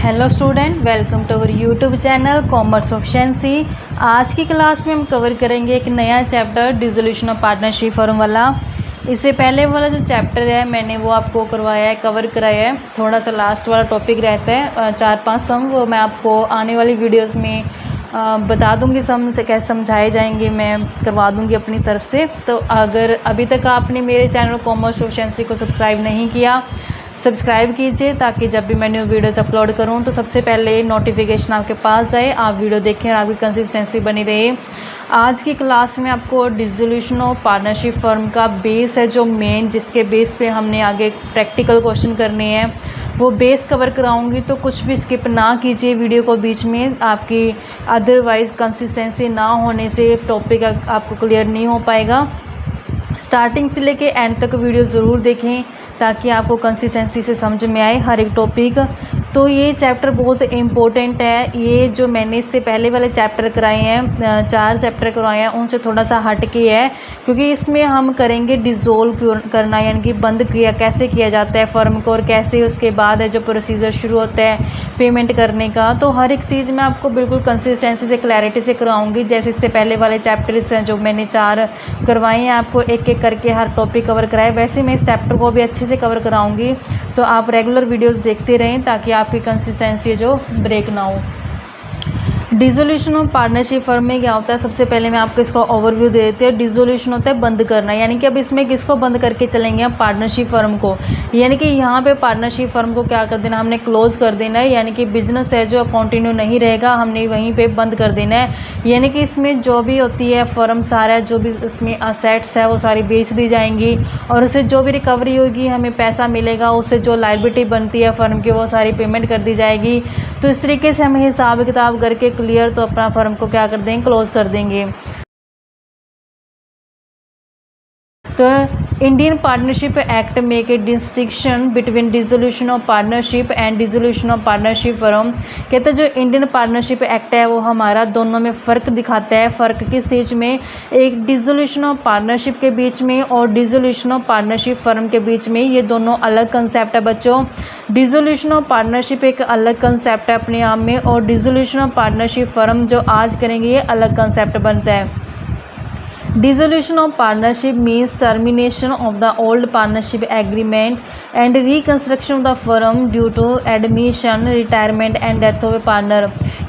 Hello student, welcome to our YouTube channel commerce proficiency. आज की class में हम कवर करेंगे एक नया chapter dissolution of partnership form वाला। इससे पहले वाला जो चैप्टर है मैंने वो आपको करवाया है, कवर कराया है। थोड़ा सा लास्ट वाला टॉपिक रहता है 4-5 सम, वो मैं आपको आने वाली वीडियोस में बता दूंगी। सम से कैसे समझाए जाएंगे मैं करवा दूंगी अपनी तरफ से। तो अगर अभी तक आपने मेरे चैनल कॉमर्स प्रोफिशिएंसी को सब्सक्राइब नहीं किया, सब्सक्राइब कीजिए ताकि जब भी मैं न्यू वीडियोस अपलोड करूं तो सबसे पहले नोटिफिकेशन आपके पास जाए, आप वीडियो देखें और आपकी कंसिस्टेंसी बनी रहे। आज की क्लास में आपको डिसोल्यूशन ऑफ पार्टनरशिप फर्म का बेस है जो मेन, जिसके बेस पे हमने आगे प्रैक्टिकल क्वेश्चन करने हैं, वो बेस कवर कराऊंगी। तो कुछ भी स्किप ना कीजिए वीडियो को बीच में, आपकी अदरवाइज़ कंसिस्टेंसी ना होने से टॉपिक आपको क्लियर नहीं हो पाएगा। स्टार्टिंग से लेके एंड तक वीडियो ज़रूर देखें ताकि आपको कंसिस्टेंसी से समझ में आए हर एक टॉपिक। तो ये चैप्टर बहुत इम्पोर्टेंट है। ये जो मैंने इससे पहले वाले चैप्टर कराए हैं, 4 चैप्टर करवाए हैं, उनसे थोड़ा सा हट के है, क्योंकि इसमें हम करेंगे डिज़ोल्व करना, यानी कि बंद किया कैसे किया जाता है फर्म को, और कैसे उसके बाद है जो प्रोसीजर शुरू होता है पेमेंट करने का। तो हर एक चीज़ मैं आपको बिल्कुल कंसिस्टेंसी से, क्लैरिटी से कराऊंगी। जैसे इससे पहले वाले चैप्टर्स हैं जो मैंने 4 करवाए हैं, आपको एक एक करके हर टॉपिक कवर कराए, वैसे मैं इस चैप्टर को भी अच्छे से कवर कराऊंगी। तो आप रेगुलर वीडियोस देखते रहें ताकि आपकी कंसिस्टेंसी जो ब्रेक ना हो। डिसोल्यूशन ऑफ पार्टनरशिप फर्म में क्या होता है, सबसे पहले मैं आपको इसका ओवरव्यू दे देती हूँ। डिसोल्यूशन होता है बंद करना, यानी कि अब इसमें किसको बंद करके चलेंगे हम, पार्टनरशिप फर्म को। यानी कि यहाँ पे पार्टनरशिप फर्म को क्या कर देना, हमने क्लोज कर देना है। यानी कि बिजनेस है जो कंटिन्यू नहीं रहेगा, हमने वहीं पे बंद कर देना है। यानी कि इसमें जो भी होती है फर्म, सारा जो भी इसमें असेट्स है वो सारी बेच दी जाएंगी, और उससे जो भी रिकवरी होगी हमें पैसा मिलेगा, उससे जो लायबिलिटी बनती है फर्म की वो सारी पेमेंट कर दी जाएगी। तो इस तरीके से हम हिसाब किताब करके क्लियर तो अपना फर्म को क्या कर देंगे, क्लोज कर देंगे। तो Indian partnership act make a distinction between dissolution of partnership and dissolution of partnership firm. कहते हैं जो इंडियन पार्टनरशिप एक्ट है वो हमारा दोनों में फ़र्क दिखाता है। फ़र्क किस चीज़ में, एक डिसोल्यूशन ऑफ पार्टनरशिप के बीच में और डिसोल्यूशन ऑफ पार्टनरशिप फर्म के बीच में। ये दोनों अलग कंसेप्ट है बच्चों। डिसोल्यूशन ऑफ पार्टनरशिप एक अलग कंसेप्ट है अपने आप में, और डिसोल्यूशन ऑफ पार्टनरशिप फर्म जो आज करेंगे ये अलग कंसेप्ट बनता है। Dissolution of partnership means termination of the old partnership agreement and reconstruction of the firm due to admission, retirement and death of a partner।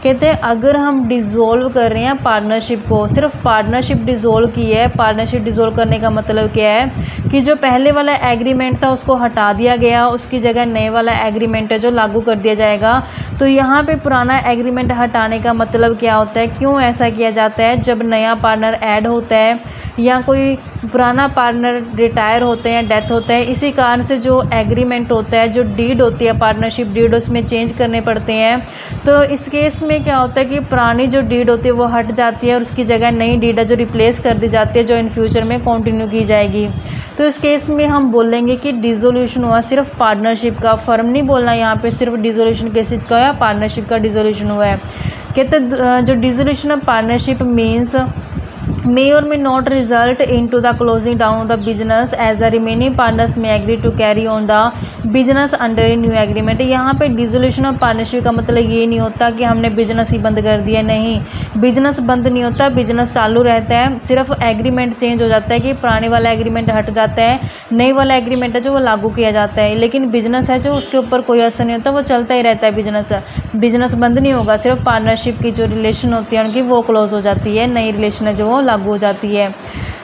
कहते हैं अगर हम डिज़ोल्व कर रहे हैं पार्टनरशिप को, सिर्फ पार्टनरशिप डिज़ोल्व की है। पार्टनरशिप डिज़ोल्व करने का मतलब क्या है कि जो पहले वाला एग्रीमेंट था उसको हटा दिया गया, उसकी जगह नए वाला एग्रीमेंट है जो लागू कर दिया जाएगा। तो यहाँ पे पुराना एग्रीमेंट हटाने का मतलब क्या होता है, क्यों ऐसा किया जाता है, जब नया पार्टनर ऐड होता है या कोई पुराना पार्टनर रिटायर होते हैं, डेथ होता है, इसी कारण से जो एग्रीमेंट होता है, जो डीड होती है पार्टनरशिप डीड, उसमें चेंज करने पड़ते हैं। तो इस केस में क्या होता है कि पुरानी जो डीड होती है वो हट जाती है और उसकी जगह नई डीड है जो रिप्लेस कर दी जाती है, जो इन फ्यूचर में कंटिन्यू की जाएगी। तो इस केस में हम बोलेंगे कि डिसोल्यूशन हुआ सिर्फ पार्टनरशिप का, फर्म नहीं बोलना यहाँ पे, सिर्फ डिसोल्यूशन केसेज का या पार्टनरशिप का डिसोल्यूशन हुआ है। कहते जो dissolution of partnership means may or may not result into the closing down of the business as the remaining partners may agree to carry on the business under a new agreement। यहाँ पे dissolution of partnership का मतलब ये नहीं होता कि हमने business ही बंद कर दिया, नहीं, बिजनेस बंद नहीं होता, बिजनेस चालू रहता है। सिर्फ एग्रीमेंट चेंज हो जाता है कि पुराने वाला एग्रीमेंट हट जाता है, नई वाला एग्रीमेंट है जो वो लागू किया जाता है, लेकिन बिजनेस है जो उसके ऊपर कोई असर नहीं होता, वो चलता ही रहता है। बिजनेस बंद नहीं होगा, सिर्फ पार्टनरशिप की जो रिलेशन होती है उनकी वो क्लोज हो जाती है, नई रिलेशन है जो वो लागू हो जाती है।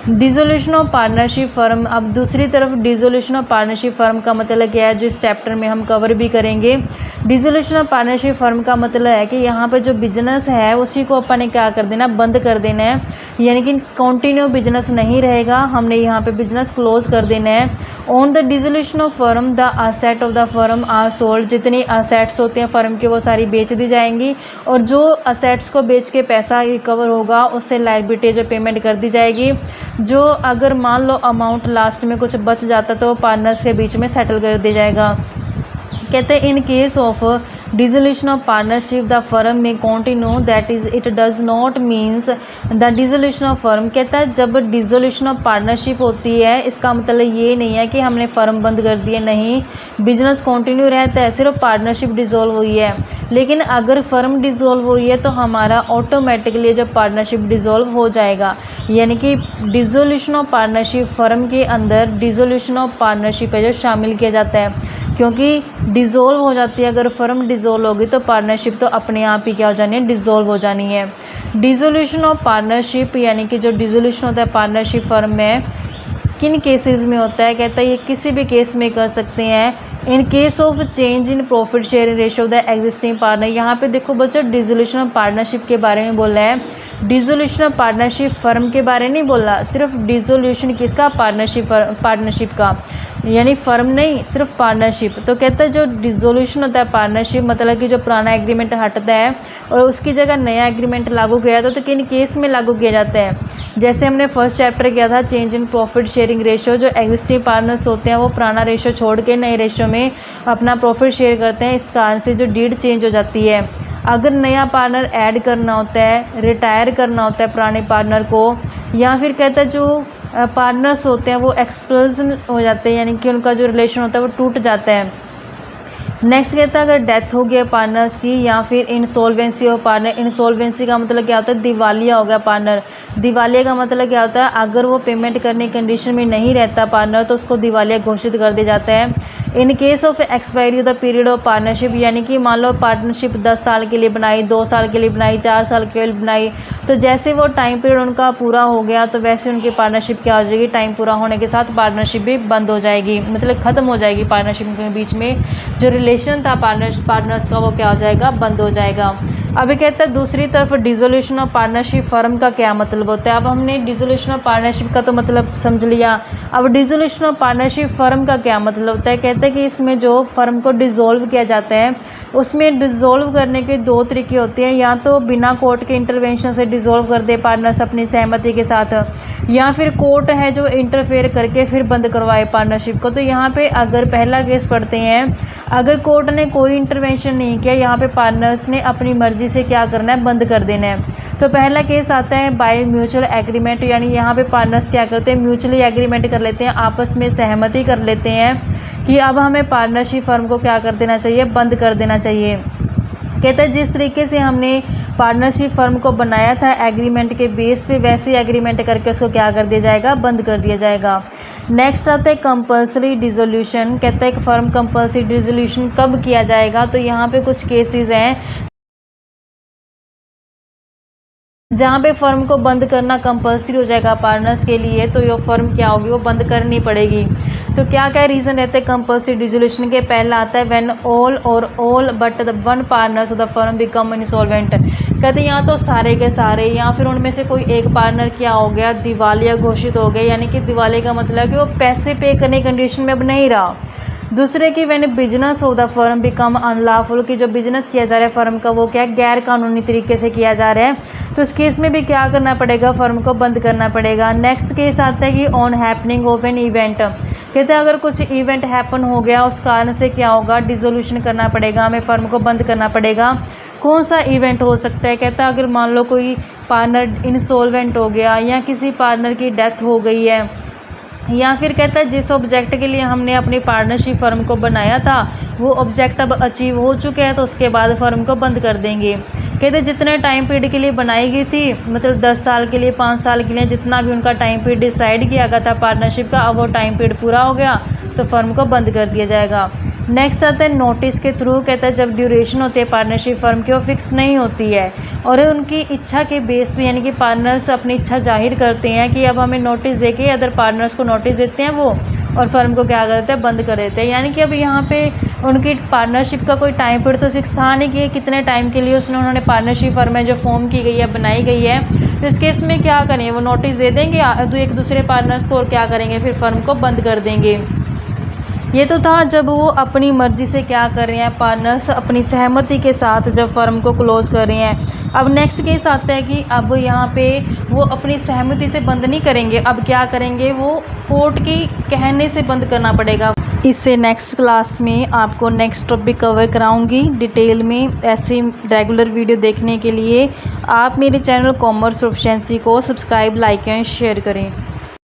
Dissolution of partnership firm. अब दूसरी तरफ डिसोल्यूशन ऑफ पार्टनरशिप फर्म का मतलब क्या है, जो इस चैप्टर में हम कवर भी करेंगे। डिसोल्यूशन ऑफ पार्टनरशिप फर्म का मतलब है कि यहाँ पे जो बिजनेस है उसी को अपन ने क्या कर देना, बंद कर देना है, यानी कि कंटिन्यू बिजनेस नहीं रहेगा, हमने यहाँ पे बिजनेस क्लोज कर देना है। On the dissolution of firm the asset of the firm are sold. जितनी असेट्स होते हैं फर्म के वो सारी बेच दी जाएंगी, और जो असेट्स को बेच के पैसा रिकवर होगा उससे लायबिलिटी जो पेमेंट कर दी जाएगी। जो अगर मान लो अमाउंट लास्ट में कुछ बच जाता तो पार्टनर्स के बीच में सेटल कर दिया जाएगा। कहते हैं in case of dissolution of partnership the firm में continue, that is it does not means the dissolution of firm. कहता है जब डिसोल्यूशन ऑफ पार्टनरशिप होती है इसका मतलब ये नहीं है कि हमने फर्म बंद कर दिया, नहीं, बिजनेस कंटिन्यू रहता है, सिर्फ पार्टनरशिप डिसॉल्व हुई है। लेकिन अगर फर्म डिज़ोल्व हुई है तो हमारा ऑटोमेटिकली जो पार्टनरशिप डिज़ोल्व हो जाएगा। यानी कि डिसोल्यूशन ऑफ पार्टनरशिप फर्म के अंदर डिसोल्यूशन ऑफ पार्टनरशिप है जो शामिल किया जाता है, क्योंकि डिज़ोल्व हो जाती है। अगर फर्म डिज़ोल्व होगी तो पार्टनरशिप तो अपने आप ही क्या हो जानी है, डिज़ोल्व हो जानी है। डिसोल्यूशन ऑफ पार्टनरशिप यानी कि जो डिसोल्यूशन होता है पार्टनरशिप फर्म में किन केसेस में होता है, कहता है ये किसी भी केस में कर सकते हैं। In case of change in profit sharing ratio of the existing partner. यहाँ पे देखो बच्चों डिसोल्यूशन ऑफ पार्टनरशिप के बारे में बोल रहा है। डिसोल्यूशन ऑफ पार्टनरशिप फर्म के बारे नहीं बोल रहा, सिर्फ डिसोल्यूशन किसका, पार्टनरशिप का, यानी फर्म नहीं सिर्फ पार्टनरशिप। तो कहता है जो डिसोल्यूशन होता है पार्टनरशिप मतलब कि जो पुराना एग्रीमेंट हटता है और उसकी जगह नया एग्रीमेंट लागू किया जाता है। तो किन केस में लागू किया जाता है, जैसे हमने फर्स्ट चैप्टर किया था change in profit sharing ratio. जो एग्जिस्टिंग पार्टनर्स होते हैं वो पुराना रेशियो छोड़ के नए रेशियो में अपना प्रॉफिट शेयर करते हैं, इस कारण से जो डीड चेंज हो जाती है। अगर नया पार्टनर ऐड करना होता है, रिटायर करना होता है पुराने पार्टनर को, या फिर कहता है जो पार्टनर्स होते हैं वो एक्सप्लोजन हो जाते हैं, यानी कि उनका जो रिलेशन होता है वो टूट जाता है। नेक्स्ट कहता है अगर डेथ हो गया पार्टनर्स की, या फिर इंसॉल्वेंसी ऑफ पार्टनर। इंसॉल्वेंसी का मतलब क्या होता है, दिवालिया हो गया पार्टनर। दिवालिया का मतलब क्या होता है, अगर वो पेमेंट करने की कंडीशन में नहीं रहता पार्टनर तो उसको दिवालिया घोषित कर दिया जाता है। इन case of expiry of the period of partnership, यानी कि मान लो पार्टनरशिप 10 साल के लिए बनाई, 2 साल के लिए बनाई, 4 साल के लिए बनाई, तो जैसे वो टाइम पीरियड उनका पूरा हो गया तो वैसे उनकी पार्टनरशिप क्या हो जाएगी, टाइम पूरा होने के साथ पार्टनरशिप भी बंद हो जाएगी, मतलब ख़त्म हो जाएगी। पार्टनरशिप के बीच में जो रिलेशन था पार्टनर्स का वो क्या हो जाएगा, बंद हो जाएगा। अभी कहता है दूसरी तरफ डिसोल्यूशन ऑफ पार्टनरशिप फर्म का क्या मतलब होता है। अब हमने डिसोल्यूशन ऑफ पार्टनरशिप का तो मतलब समझ लिया, अब डिसोल्यूशन ऑफ पार्टनरशिप फर्म का क्या मतलब होता है। कहते हैं कि इसमें जो फर्म को डिसॉल्व किया जाता है उसमें डिसॉल्व करने के 2 तरीके होते हैं, या तो बिना कोर्ट के इंटरवेंशन से डिसॉल्व कर दे पार्टनर्स अपनी सहमति के साथ, या फिर कोर्ट है जो इंटरफेयर करके फिर बंद करवाए पार्टनरशिप को। तो यहाँ पे अगर पहला केस पढ़ते हैं, अगर कोर्ट ने कोई इंटरवेंशन नहीं किया, यहाँ पे पार्टनर्स ने अपनी मर्जी से क्या करना है, बंद कर देना है। तो पहला केस आता है बाय म्यूचुअल एग्रीमेंट, यानी यहाँ पे पार्टनर्स क्या करते हैं, म्यूचुअली एग्रीमेंट कर लेते हैं, आपस में सहमति कर लेते हैं कि अब हमें पार्टनरशिप फर्म को क्या कर देना चाहिए, बंद कर देना चाहिए। कहते हैं जिस तरीके से हमने पार्टनरशिप फर्म को बनाया था एग्रीमेंट के बेस पे, वैसे एग्रीमेंट करके उसको क्या कर दिया जाएगा, बंद कर दिया जाएगा। नेक्स्ट आता है कंपल्सरी डिसोल्यूशन। कहता है कि फर्म कंपल्सरी डिसोल्यूशन कब किया जाएगा, तो यहाँ पे कुछ केसेस हैं जहाँ पे फर्म को बंद करना कंपल्सरी हो जाएगा पार्टनर्स के लिए, तो ये फर्म क्या होगी, वो बंद करनी पड़ेगी। तो क्या क्या रीज़न रहते हैं कंपल्सरी डिसोल्यूशन के। पहला आता है when all but the one partners of the firm become insolvent. कहते हैं यहाँ तो सारे के सारे या फिर उनमें से कोई एक पार्टनर क्या हो गया, दिवालिया घोषित हो गया, यानी कि दिवालिया का मतलब कि वो पैसे पे करने की कंडीशन में अब नहीं रहा। दूसरे की when business of the firm become unlawful, की जो बिजनेस किया जा रहा है फर्म का वो क्या गैर कानूनी तरीके से किया जा रहा है, तो इस केस में भी क्या करना पड़ेगा, फर्म को बंद करना पड़ेगा। नेक्स्ट केस आता है कि on happening of an event. कहते हैं अगर कुछ इवेंट हैपन हो गया उस कारण से क्या होगा, डिसोल्यूशन करना पड़ेगा, हमें फर्म को बंद करना पड़ेगा। कौन सा इवेंट हो सकता है, कहता है अगर मान लो कोई पार्टनर इंसॉल्वेंट हो गया, या किसी पार्टनर की डेथ हो गई है, या फिर कहता है जिस ऑब्जेक्ट के लिए हमने अपनी पार्टनरशिप फर्म को बनाया था वो ऑब्जेक्ट अब अचीव हो चुके हैं, तो उसके बाद फर्म को बंद कर देंगे। कहते हैं जितने टाइम पीरियड के लिए बनाई गई थी, मतलब 10 साल के लिए, 5 साल के लिए, जितना भी उनका टाइम पीरियड डिसाइड किया गया था पार्टनरशिप का, अब वो टाइम पीरियड पूरा हो गया तो फर्म को बंद कर दिया जाएगा। नेक्स्ट आता है नोटिस के थ्रू। कहता है जब ड्यूरेशन होती है पार्टनरशिप फर्म की वो फिक्स नहीं होती है और उनकी इच्छा के बेस पे, यानी कि पार्टनर्स अपनी इच्छा जाहिर करते हैं कि अब हमें नोटिस देके अदर पार्टनर्स को नोटिस देते हैं वो, और फर्म को क्या करते हैं, बंद कर देते हैं। यानी कि अब यहाँ पे उनकी पार्टनरशिप का कोई टाइम पीरियड तो फिक्स था नहीं कि कितने टाइम के लिए उन्होंने पार्टनरशिप फर्म है जो फॉर्म की गई है, बनाई गई है, तो इस केस में क्या करेंगे, वो नोटिस दे देंगे एक दूसरे पार्टनर्स को और क्या करेंगे, फिर फर्म को बंद कर देंगे। ये तो था जब वो अपनी मर्जी से क्या कर रहे हैं, पार्टनर्स अपनी सहमति के साथ जब फर्म को क्लोज कर रहे हैं। अब नेक्स्ट केस आता है कि अब यहाँ पे वो अपनी सहमति से बंद नहीं करेंगे, अब क्या करेंगे, वो कोर्ट की कहने से बंद करना पड़ेगा। इससे नेक्स्ट क्लास में आपको नेक्स्ट टॉपिक कवर कराऊंगी डिटेल में। ऐसे रेगुलर वीडियो देखने के लिए आप मेरे चैनल कॉमर्स प्रोफिशिएंसी को सब्सक्राइब, लाइक एंड शेयर करें।